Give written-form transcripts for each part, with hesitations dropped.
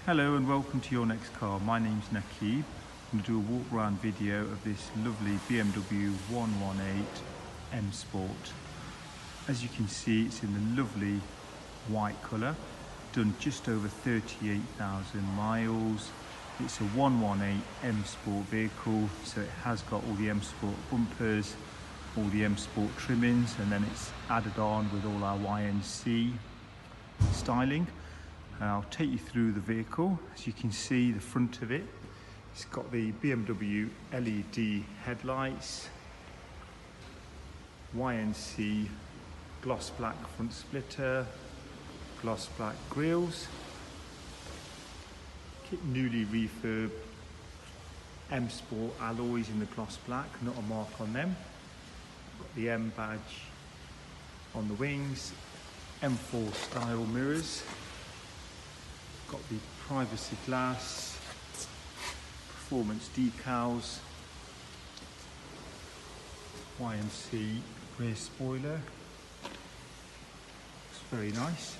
Hello and welcome to your next car. My name's Nakib. I'm going to do a walk around video of this lovely BMW 118 M Sport. As you can see, it's in the lovely white colour, done just over 38,000 miles. It's a 118 M Sport vehicle, so it has got all the M Sport bumpers, all the M Sport trimmings, and then it's added on with all our YNC styling. I'll take you through the vehicle. As you can see, the front of it, it's got the BMW LED headlights, YNC gloss black front splitter, gloss black grills, newly refurbed M Sport alloys in the gloss black, not a mark on them. Got the M badge on the wings, M4 style mirrors. Got the privacy glass, performance decals, YNC rear spoiler. Looks very nice.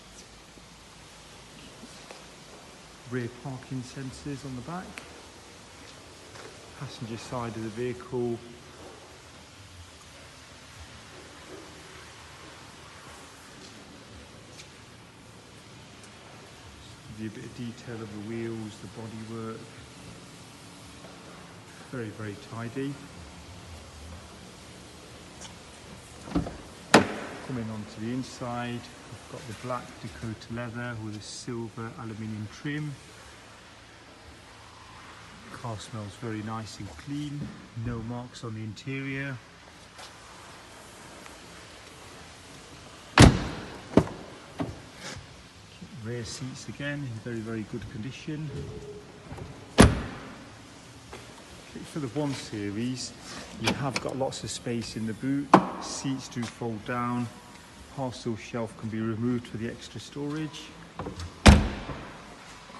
Rear parking sensors on the back. Passenger side of the vehicle. A bit of detail of the wheels, the bodywork. Very, very tidy. Coming on to the inside, we've got the black Dakota leather with a silver aluminium trim. The car smells very nice and clean, no marks on the interior. Rear seats again in very, very good condition. For the 1 Series, you have got lots of space in the boot. Seats do fold down. Parcel shelf can be removed for the extra storage.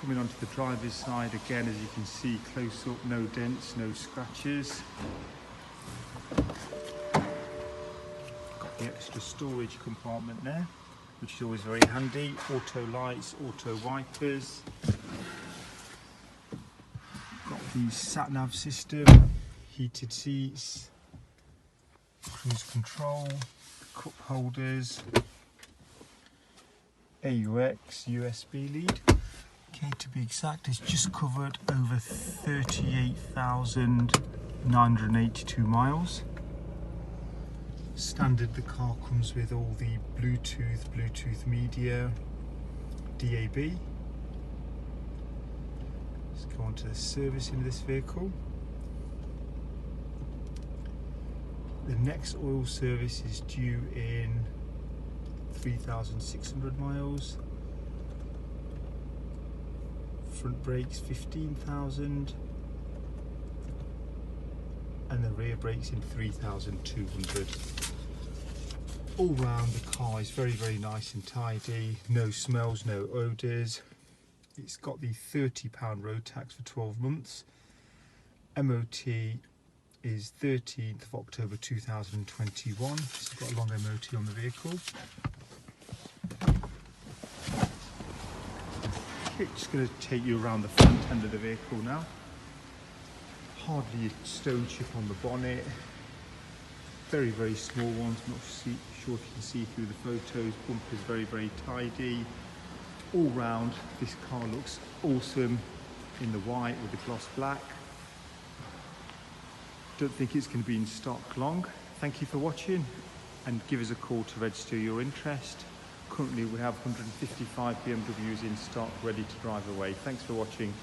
Coming onto the driver's side again, as you can see, close up, no dents, no scratches. Got the extra storage compartment there, which is always very handy. Auto lights, auto wipers. Got the sat-nav system, heated seats, cruise control, cup holders, AUX, USB lead. Okay, to be exact, it's just covered over 38,982 miles. Standard, the car comes with all the Bluetooth media, DAB. Let's go on to the servicing of this vehicle. The next oil service is due in 3,600 miles. Front brakes 15,000. And the rear brakes in 3,200. All round, the car is very, very nice and tidy. No smells, no odours. It's got the £30 road tax for 12 months. MOT is 13th of October 2021. So got a long MOT on the vehicle. Okay, just going to take you around the front end of the vehicle now. Hardly a stone chip on the bonnet. Very, very small ones. Not sure if you can see through the photos. Bumper's very, very tidy. All round, this car looks awesome in the white with the gloss black. Don't think it's going to be in stock long. Thank you for watching, and give us a call to register your interest. Currently we have 155 BMWs in stock ready to drive away. Thanks for watching.